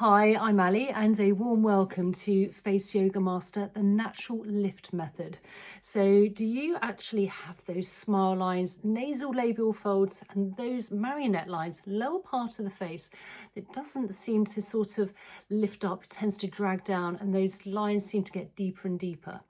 Hi, I'm Ali and a warm welcome to Face Yoga Master, the natural lift method. So do you actually have those smile lines, nasal labial folds and those marionette lines, lower part of the face that doesn't seem to sort of lift up, it tends to drag down and those lines seem to get deeper and deeper?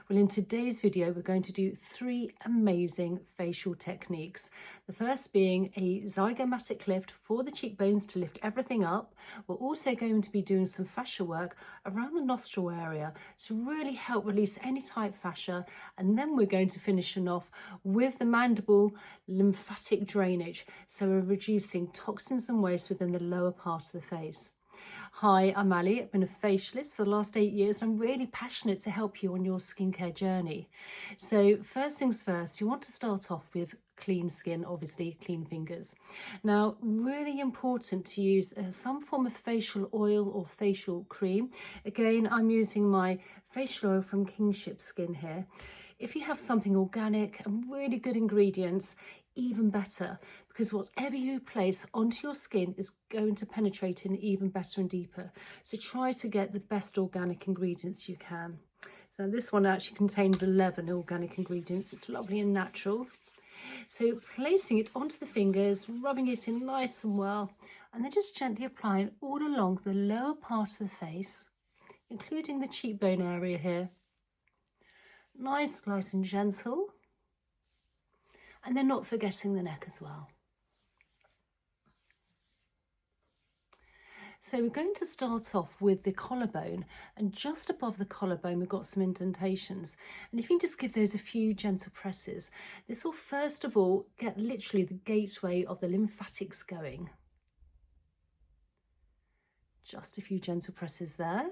Well, in today's video, we're going to do 3 amazing facial techniques. The first being a zygomatic lift for the cheekbones to lift everything up. We're also going to be doing some fascia work around the nostril area to really help release any tight fascia, and then we're going to finish off with the mandible lymphatic drainage, so we're reducing toxins and waste within the lower part of the face. Hi, I'm Ali. I've been a facialist for the last 8 years and I'm really passionate to help you on your skincare journey. So first things first, you want to start off with clean skin, obviously clean fingers. Now, really important to use some form of facial oil or facial cream. Again, I'm using my facial oil from Kinship Skin here. If you have something organic and really good ingredients, even better, because whatever you place onto your skin is going to penetrate in even better and deeper. So try to get the best organic ingredients you can. So this one actually contains 11 organic ingredients. It's lovely and natural. So placing it onto the fingers, rubbing it in nice and well, and then just gently applying all along the lower part of the face, including the cheekbone area here. Nice, light and gentle. And then not forgetting the neck as well. So we're going to start off with the collarbone, and just above the collarbone we've got some indentations, and if you can just give those a few gentle presses, this will first of all get literally the gateway of the lymphatics going. Just a few gentle presses there.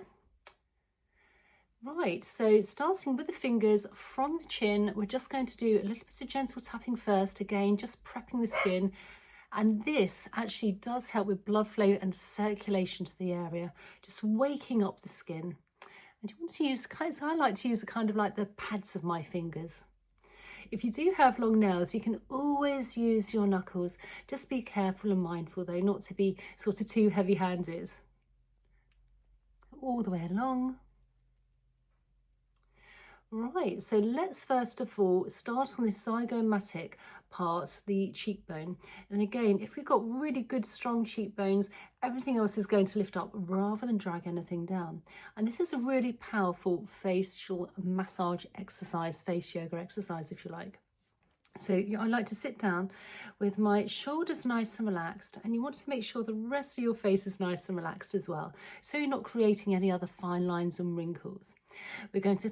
Right, so starting with the fingers from the chin, we're just going to do a little bit of gentle tapping first, again just prepping the skin, and this actually does help with blood flow and circulation to the area, just waking up the skin. And you want to use, so I like to use kind of like the pads of my fingers. If you do have long nails, you can always use your knuckles. Just be careful and mindful though, not to be sort of too heavy-handed. All the way along. Right, so let's first of all start on this zygomatic part, the cheekbone. And again, if we've got really good strong cheekbones, everything else is going to lift up rather than drag anything down. And this is a really powerful facial massage exercise, face yoga exercise if you like. So I like to sit down with my shoulders nice and relaxed, and you want to make sure the rest of your face is nice and relaxed as well, so you're not creating any other fine lines and wrinkles. We're going to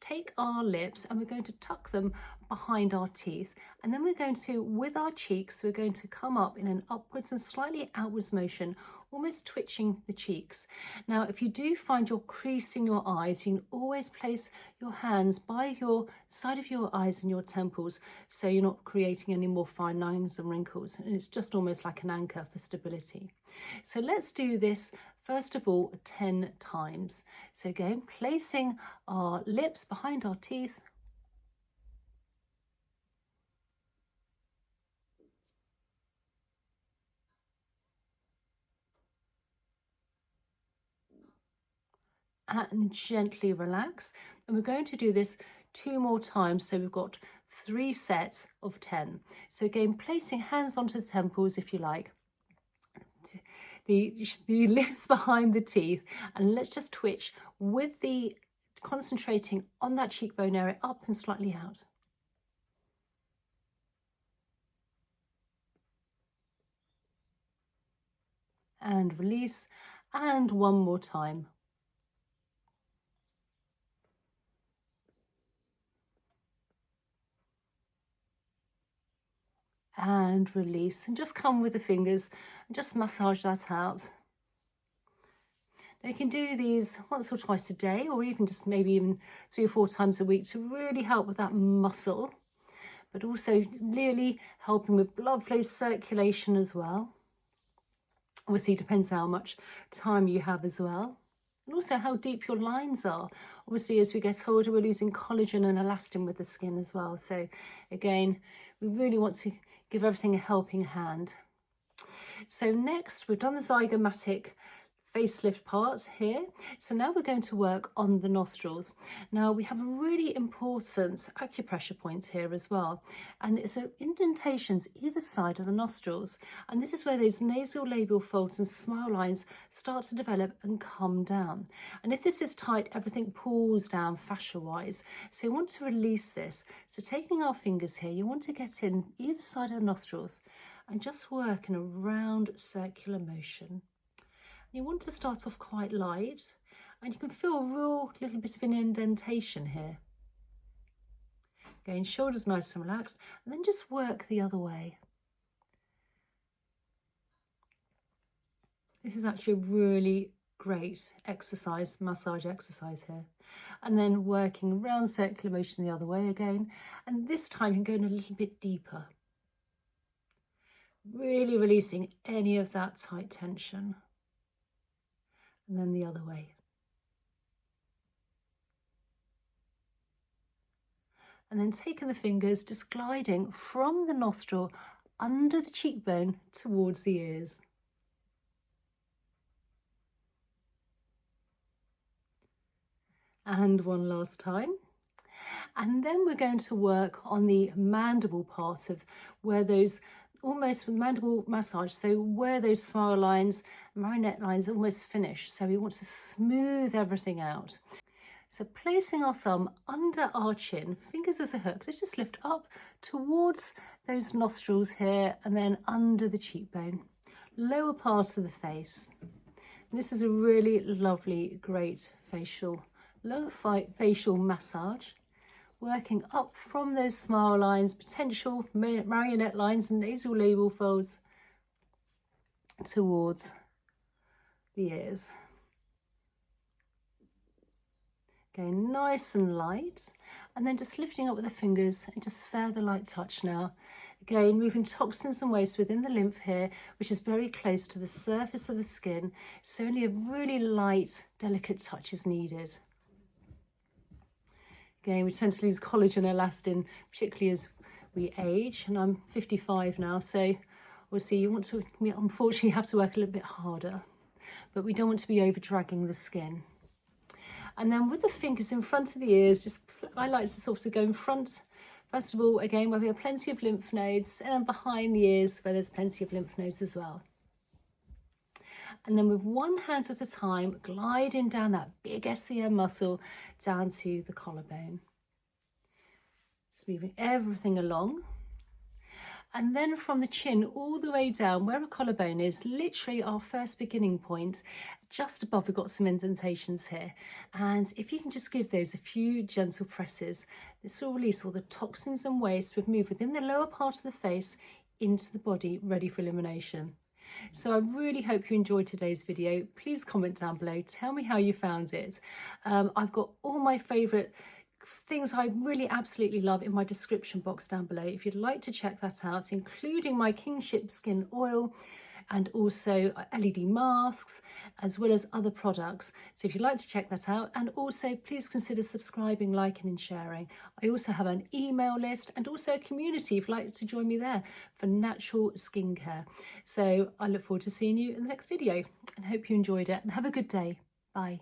take our lips and we're going to tuck them behind our teeth, and then we're going to, with our cheeks, we're going to come up in an upwards and slightly outwards motion, almost twitching the cheeks. Now, if you do find you're creasing your eyes, you can always place your hands by your side of your eyes and your temples, so you're not creating any more fine lines and wrinkles, and it's just almost like an anchor for stability. So let's do this first of all 10 times. So again, placing our lips behind our teeth, and gently relax. And we're going to do this 2 more times, so we've got 3 sets of 10. So again, placing hands onto the temples if you like, the lips behind the teeth, and let's just twitch with the concentrating on that cheekbone area, up and slightly out. And release, and 1 more time. And release, and just come with the fingers and just massage that out. Now you can do these once or twice a day, or even just maybe even 3 or 4 times a week to really help with that muscle, but also really helping with blood flow, circulation as well. Obviously, it depends how much time you have as well, and also how deep your lines are. Obviously, as we get older, we're losing collagen and elastin with the skin as well. So again, we really want to give everything a helping hand. So next, we've done the zygomatic facelift part here. So now we're going to work on the nostrils. Now we have a really important acupressure point here as well, and it's indentations either side of the nostrils, and this is where those nasal labial folds and smile lines start to develop and come down. And if this is tight, everything pulls down fascia wise, so you want to release this. So taking our fingers here, you want to get in either side of the nostrils and just work in a round circular motion. You want to start off quite light, and you can feel a real little bit of an indentation here. Again, shoulders nice and relaxed, and then just work the other way. This is actually a really great exercise, massage exercise here. And then working round circular motion the other way again, and this time you're going a little bit deeper. Really releasing any of that tight tension. And then the other way. And then taking the fingers, just gliding from the nostril under the cheekbone towards the ears. And one last time. And then we're going to work on the mandible part of where those almost mandible massage, so where those smile lines, marionette lines almost finish. So we want to smooth everything out. So placing our thumb under our chin, fingers as a hook, let's just lift up towards those nostrils here and then under the cheekbone, lower part of the face. And this is a really lovely, great lower facial massage. Working up from those smile lines, potential marionette lines and nasal labial folds towards the ears. Again, nice and light, and then just lifting up with the fingers and just further light touch now. Again, moving toxins and waste within the lymph here, which is very close to the surface of the skin, so only a really light, delicate touch is needed. Again, we tend to lose collagen and elastin, particularly as we age, and I'm 55 now, so obviously we unfortunately have to work a little bit harder, but we don't want to be over dragging the skin. And then with the fingers in front of the ears, I like to sort of go in front, first of all, again, where we have plenty of lymph nodes, and then behind the ears where there's plenty of lymph nodes as well. And then with one hand at a time, gliding down that big SEM muscle down to the collarbone. Just moving everything along. And then from the chin all the way down, where a collarbone is, literally our first beginning point, just above we've got some indentations here. And if you can just give those a few gentle presses, this will release all the toxins and waste we've moved within the lower part of the face into the body, ready for elimination. So I really hope you enjoyed today's video. Please comment down below, tell me how you found it. I've got all my favourite things I really absolutely love in my description box down below if you'd like to check that out, including my Kinship skin oil and also LED masks, as well as other products. So if you'd like to check that out, and also please consider subscribing, liking and sharing. I also have an email list and also a community if you'd like to join me there for natural skincare. So I look forward to seeing you in the next video and hope you enjoyed it, and have a good day. Bye.